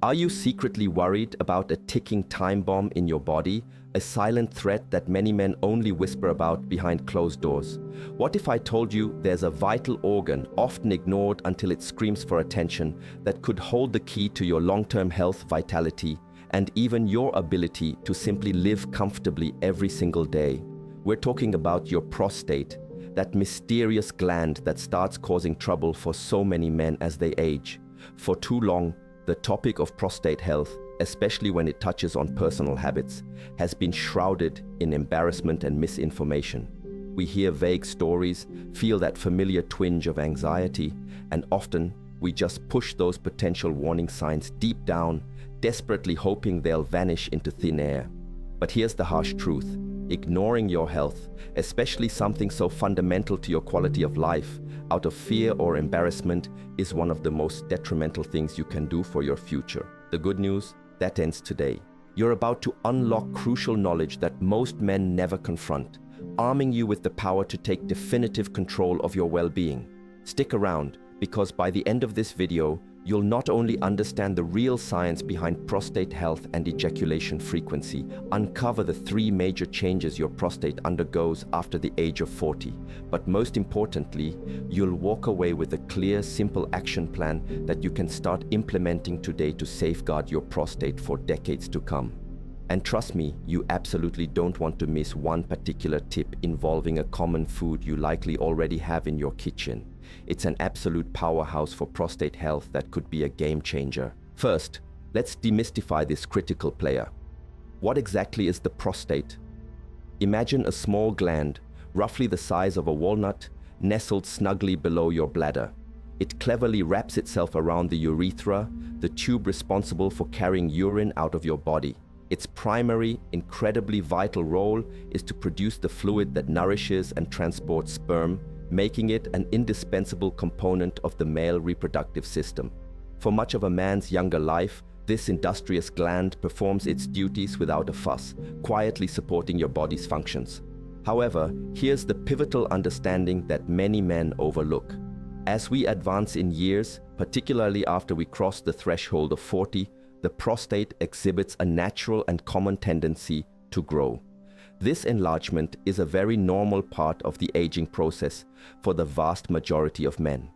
Are you secretly worried about a ticking time bomb in your body, a silent threat that many men only whisper about behind closed doors? What if I told you there's a vital organ, often ignored until it screams for attention, that could hold the key to your long-term health, vitality, and even your ability to simply live comfortably every single day? We're talking about your prostate, that mysterious gland that starts causing trouble for so many men as they age. For too long, the topic of prostate health, especially when it touches on personal habits, has been shrouded in embarrassment and misinformation. We hear vague stories, feel that familiar twinge of anxiety, and often we just push those potential warning signs deep down, desperately hoping they'll vanish into thin air. But here's the harsh truth. Ignoring your health, especially something so fundamental to your quality of life, out of fear or embarrassment, is one of the most detrimental things you can do for your future. The good news, that ends today. You're about to unlock crucial knowledge that most men never confront, arming you with the power to take definitive control of your well-being. Stick around, because by the end of this video, you'll not only understand the real science behind prostate health and ejaculation frequency, uncover the 3 major changes your prostate undergoes after the age of 40, but most importantly, you'll walk away with a clear, simple action plan that you can start implementing today to safeguard your prostate for decades to come. And trust me, you absolutely don't want to miss one particular tip involving a common food you likely already have in your kitchen. It's an absolute powerhouse for prostate health that could be a game changer. First, let's demystify this critical player. What exactly is the prostate? Imagine a small gland, roughly the size of a walnut, nestled snugly below your bladder. It cleverly wraps itself around the urethra, the tube responsible for carrying urine out of your body. Its primary, incredibly vital role is to produce the fluid that nourishes and transports sperm, making it an indispensable component of the male reproductive system. For much of a man's younger life, this industrious gland performs its duties without a fuss, quietly supporting your body's functions. However, here's the pivotal understanding that many men overlook. As we advance in years, particularly after we cross the threshold of 40, the prostate exhibits a natural and common tendency to grow. This enlargement is a very normal part of the aging process for the vast majority of men.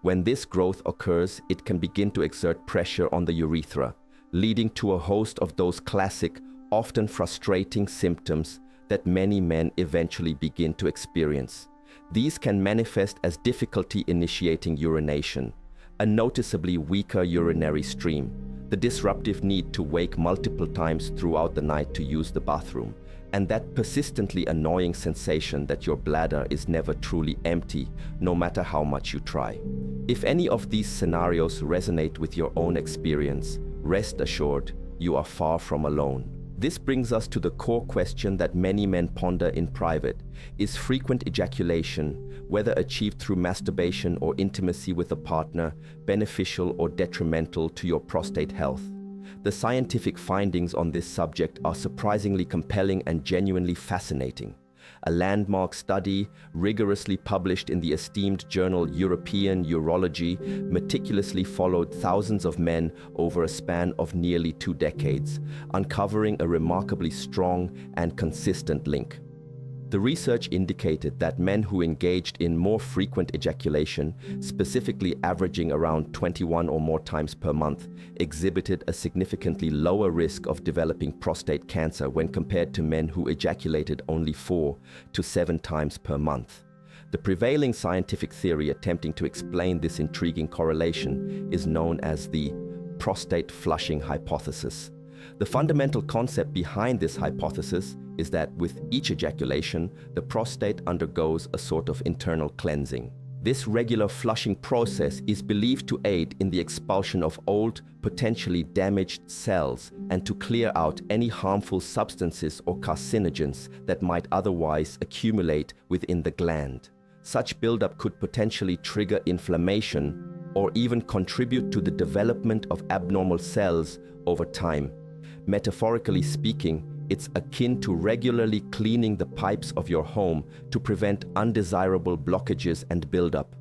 When this growth occurs, it can begin to exert pressure on the urethra, leading to a host of those classic, often frustrating symptoms that many men eventually begin to experience. These can manifest as difficulty initiating urination, a noticeably weaker urinary stream, the disruptive need to wake multiple times throughout the night to use the bathroom, and that persistently annoying sensation that your bladder is never truly empty, no matter how much you try. If any of these scenarios resonate with your own experience, rest assured, you are far from alone. This brings us to the core question that many men ponder in private. Is frequent ejaculation, whether achieved through masturbation or intimacy with a partner, beneficial or detrimental to your prostate health? The scientific findings on this subject are surprisingly compelling and genuinely fascinating. A landmark study, rigorously published in the esteemed journal European Urology, meticulously followed thousands of men over a span of nearly 2 decades, uncovering a remarkably strong and consistent link. The research indicated that men who engaged in more frequent ejaculation, specifically averaging around 21 or more times per month, exhibited a significantly lower risk of developing prostate cancer when compared to men who ejaculated only 4 to 7 times per month. The prevailing scientific theory attempting to explain this intriguing correlation is known as the prostate flushing hypothesis. The fundamental concept behind this hypothesis is that with each ejaculation, the prostate undergoes a sort of internal cleansing. This regular flushing process is believed to aid in the expulsion of old, potentially damaged cells and to clear out any harmful substances or carcinogens that might otherwise accumulate within the gland. Such buildup could potentially trigger inflammation or even contribute to the development of abnormal cells over time. Metaphorically speaking, it's akin to regularly cleaning the pipes of your home to prevent undesirable blockages and buildup.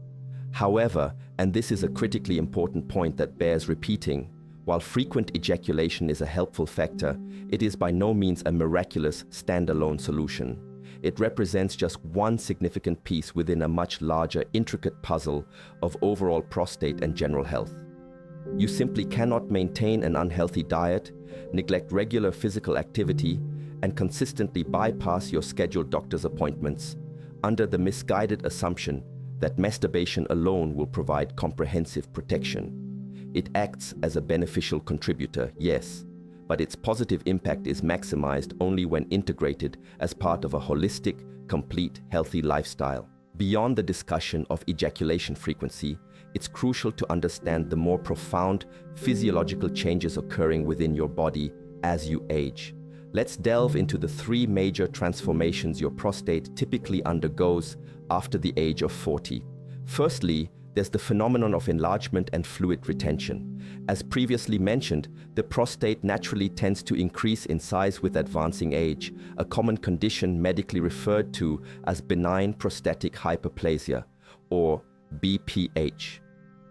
However, and this is a critically important point that bears repeating, While frequent ejaculation is a helpful factor, it is by no means a miraculous standalone solution. It represents just one significant piece within a much larger, intricate puzzle of overall prostate and general health. You simply cannot maintain an unhealthy diet, neglect regular physical activity, and consistently bypass your scheduled doctor's appointments under the misguided assumption that masturbation alone will provide comprehensive protection. It acts as a beneficial contributor, yes, but its positive impact is maximized only when integrated as part of a holistic, complete, healthy lifestyle. Beyond the discussion of ejaculation frequency, it's crucial to understand the more profound physiological changes occurring within your body as you age. Let's delve into the 3 major transformations your prostate typically undergoes after the age of 40. Firstly, there's the phenomenon of enlargement and fluid retention. As previously mentioned, the prostate naturally tends to increase in size with advancing age, a common condition medically referred to as benign prostatic hyperplasia, or BPH.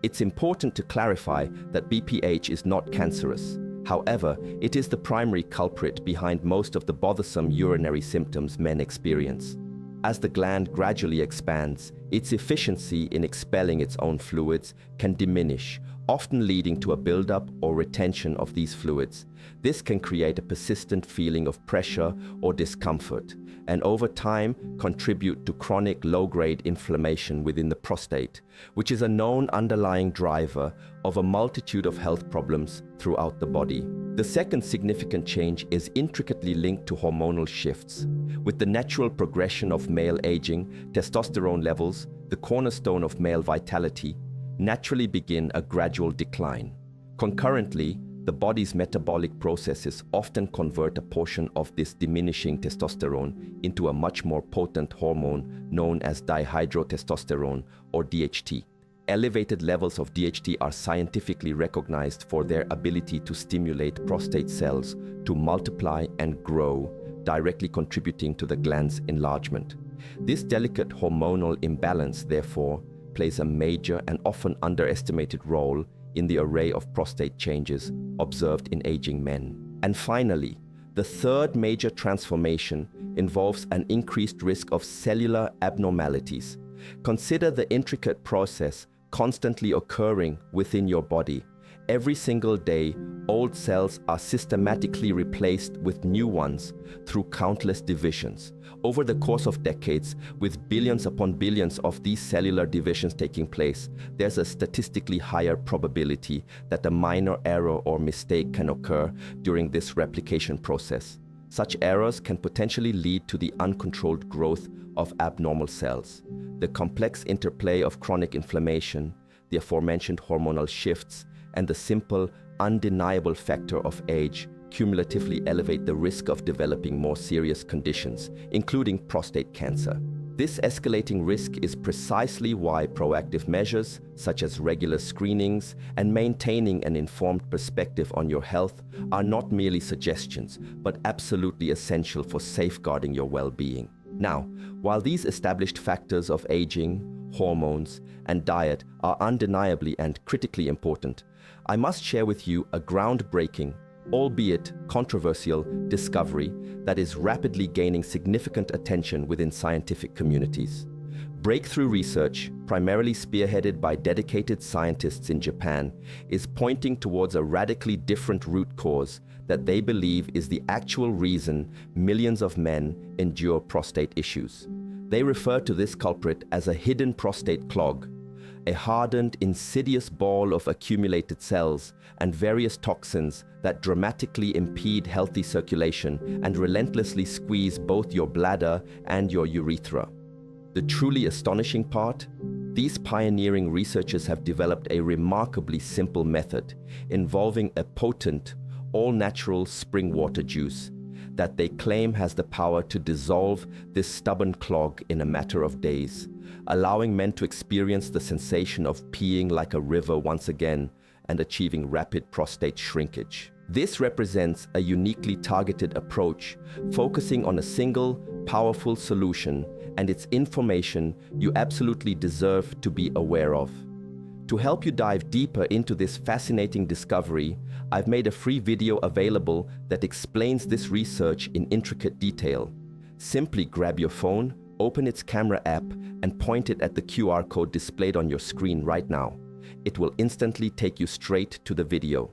It's important to clarify that BPH is not cancerous. However, it is the primary culprit behind most of the bothersome urinary symptoms men experience. As the gland gradually expands, its efficiency in expelling its own fluids can diminish, often leading to a buildup or retention of these fluids. This can create a persistent feeling of pressure or discomfort, and over time contribute to chronic low-grade inflammation within the prostate, which is a known underlying driver of a multitude of health problems throughout the body. The second significant change is intricately linked to hormonal shifts. With the natural progression of male aging, testosterone levels, the cornerstone of male vitality, naturally begin a gradual decline. Concurrently, the body's metabolic processes often convert a portion of this diminishing testosterone into a much more potent hormone known as dihydrotestosterone, or DHT. Elevated levels of DHT are scientifically recognized for their ability to stimulate prostate cells to multiply and grow, directly contributing to the gland's enlargement. This delicate hormonal imbalance, therefore, plays a major and often underestimated role in the array of prostate changes observed in aging men. And finally, the third major transformation involves an increased risk of cellular abnormalities. Consider the intricate process constantly occurring within your body. Every single day, old cells are systematically replaced with new ones through countless divisions. Over the course of decades, with billions upon billions of these cellular divisions taking place, there's a statistically higher probability that a minor error or mistake can occur during this replication process. Such errors can potentially lead to the uncontrolled growth of abnormal cells. The complex interplay of chronic inflammation, the aforementioned hormonal shifts, and the simple, undeniable factor of age cumulatively elevate the risk of developing more serious conditions, including prostate cancer. This escalating risk is precisely why proactive measures, such as regular screenings and maintaining an informed perspective on your health, are not merely suggestions, but absolutely essential for safeguarding your well-being. Now, while these established factors of aging, hormones, and diet are undeniably and critically important, I must share with you a groundbreaking, albeit controversial, discovery that is rapidly gaining significant attention within scientific communities. Breakthrough research, primarily spearheaded by dedicated scientists in Japan, is pointing towards a radically different root cause that they believe is the actual reason millions of men endure prostate issues. They refer to this culprit as a hidden prostate clog, a hardened, insidious ball of accumulated cells and various toxins that dramatically impede healthy circulation and relentlessly squeeze both your bladder and your urethra. The truly astonishing part? These pioneering researchers have developed a remarkably simple method involving a potent, all-natural spring water juice that they claim has the power to dissolve this stubborn clog in a matter of days, allowing men to experience the sensation of peeing like a river once again and achieving rapid prostate shrinkage. This represents a uniquely targeted approach, focusing on a single, powerful solution and its information you absolutely deserve to be aware of. To help you dive deeper into this fascinating discovery, I've made a free video available that explains this research in intricate detail. Simply grab your phone, open its camera app, and point it at the QR code displayed on your screen right now. It will instantly take you straight to the video.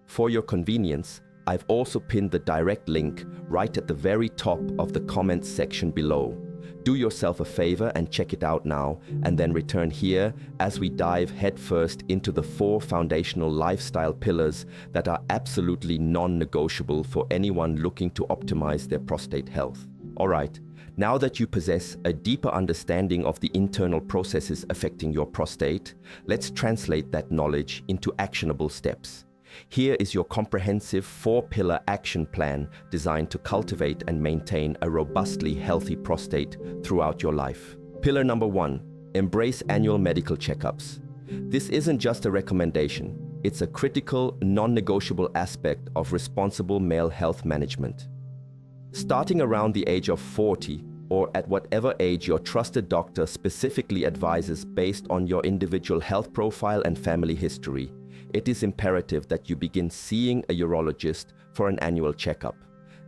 For your convenience, I've also pinned the direct link right at the very top of the comments section below. Do yourself a favor and check it out now, and then return here as we dive headfirst into the 4 foundational lifestyle pillars that are absolutely non-negotiable for anyone looking to optimize their prostate health. Alright, now that you possess a deeper understanding of the internal processes affecting your prostate, let's translate that knowledge into actionable steps. Here is your comprehensive 4-pillar action plan designed to cultivate and maintain a robustly healthy prostate throughout your life. Pillar number 1, embrace annual medical checkups. This isn't just a recommendation, it's a critical, non-negotiable aspect of responsible male health management. Starting around the age of 40, or at whatever age your trusted doctor specifically advises based on your individual health profile and family history, it is imperative that you begin seeing a urologist for an annual checkup.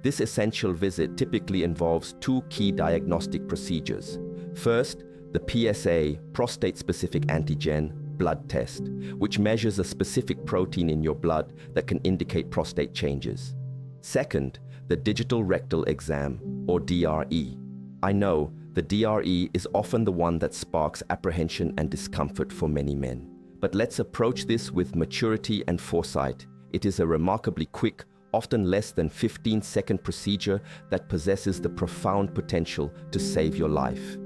This essential visit typically involves 2 key diagnostic procedures. First, the PSA, prostate-specific antigen, blood test, which measures a specific protein in your blood that can indicate prostate changes. Second, the digital rectal exam, or DRE. I know the DRE is often the one that sparks apprehension and discomfort for many men. But let's approach this with maturity and foresight. It is a remarkably quick, often less than 15-second procedure that possesses the profound potential to save your life.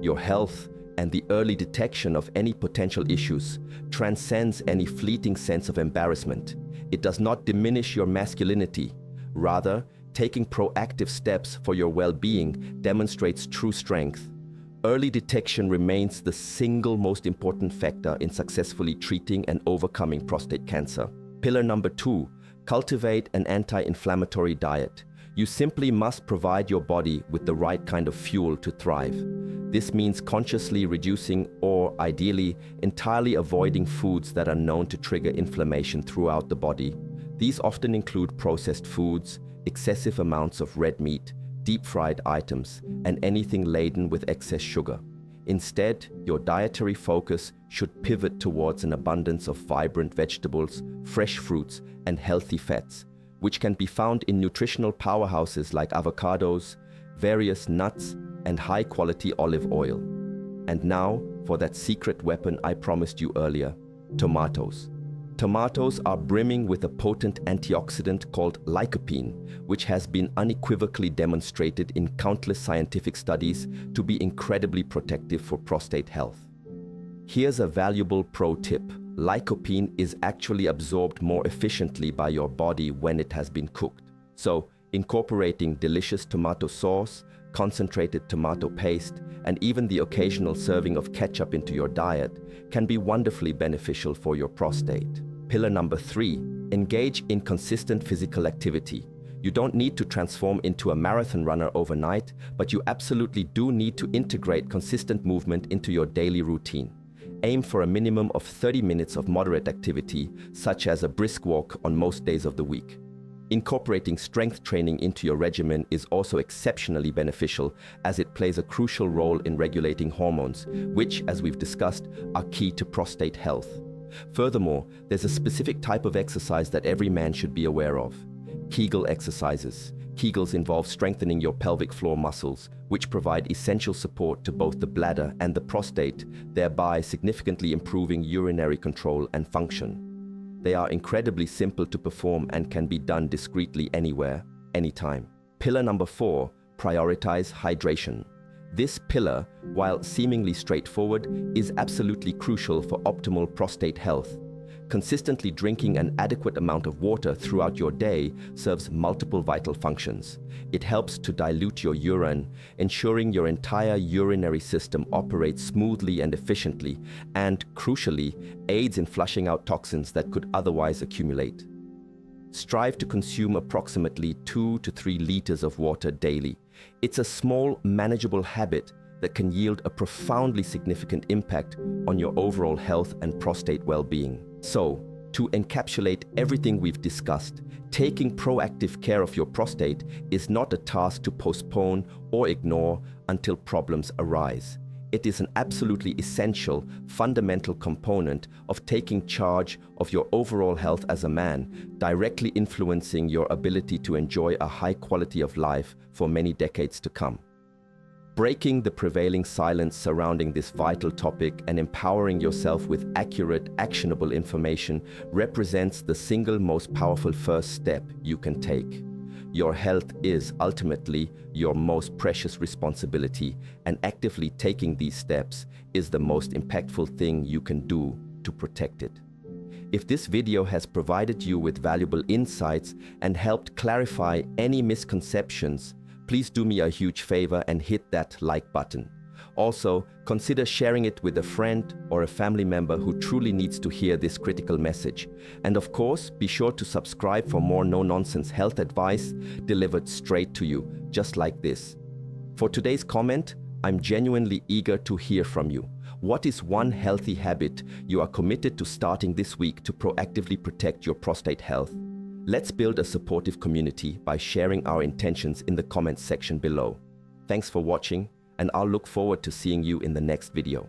Your health and the early detection of any potential issues transcends any fleeting sense of embarrassment. It does not diminish your masculinity. Rather, taking proactive steps for your well-being demonstrates true strength. Early detection remains the single most important factor in successfully treating and overcoming prostate cancer. Pillar number 2, cultivate an anti-inflammatory diet. You simply must provide your body with the right kind of fuel to thrive. This means consciously reducing or, ideally, entirely avoiding foods that are known to trigger inflammation throughout the body. These often include processed foods, excessive amounts of red meat, deep-fried items, and anything laden with excess sugar. Instead, your dietary focus should pivot towards an abundance of vibrant vegetables, fresh fruits, and healthy fats, which can be found in nutritional powerhouses like avocados, various nuts, and high-quality olive oil. And now, for that secret weapon I promised you earlier, tomatoes. Tomatoes are brimming with a potent antioxidant called lycopene, which has been unequivocally demonstrated in countless scientific studies to be incredibly protective for prostate health. Here's a valuable pro tip. Lycopene is actually absorbed more efficiently by your body when it has been cooked. So, incorporating delicious tomato sauce, concentrated tomato paste, and even the occasional serving of ketchup into your diet can be wonderfully beneficial for your prostate. Pillar number 3, engage in consistent physical activity. You don't need to transform into a marathon runner overnight, but you absolutely do need to integrate consistent movement into your daily routine. Aim for a minimum of 30 minutes of moderate activity, such as a brisk walk on most days of the week. Incorporating strength training into your regimen is also exceptionally beneficial, as it plays a crucial role in regulating hormones, which, as we've discussed, are key to prostate health. Furthermore, there's a specific type of exercise that every man should be aware of: Kegel exercises. Kegels involve strengthening your pelvic floor muscles, which provide essential support to both the bladder and the prostate, thereby significantly improving urinary control and function. They are incredibly simple to perform and can be done discreetly anywhere, anytime. Pillar number 4, prioritize hydration. This pillar, while seemingly straightforward, is absolutely crucial for optimal prostate health. Consistently drinking an adequate amount of water throughout your day serves multiple vital functions. It helps to dilute your urine, ensuring your entire urinary system operates smoothly and efficiently, and, crucially, aids in flushing out toxins that could otherwise accumulate. Strive to consume approximately 2 to 3 liters of water daily. It's a small, manageable habit that can yield a profoundly significant impact on your overall health and prostate well-being. So, to encapsulate everything we've discussed, taking proactive care of your prostate is not a task to postpone or ignore until problems arise. It is an absolutely essential, fundamental component of taking charge of your overall health as a man, directly influencing your ability to enjoy a high quality of life for many decades to come. Breaking the prevailing silence surrounding this vital topic and empowering yourself with accurate, actionable information represents the single most powerful first step you can take. Your health is ultimately your most precious responsibility, and actively taking these steps is the most impactful thing you can do to protect it. If this video has provided you with valuable insights and helped clarify any misconceptions, please do me a huge favor and hit that like button. Also, consider sharing it with a friend or a family member who truly needs to hear this critical message. And of course, be sure to subscribe for more no-nonsense health advice delivered straight to you, just like this. For today's comment, I'm genuinely eager to hear from you. What is one healthy habit you are committed to starting this week to proactively protect your prostate health? Let's build a supportive community by sharing our intentions in the comments section below. Thanks for watching, and I'll look forward to seeing you in the next video.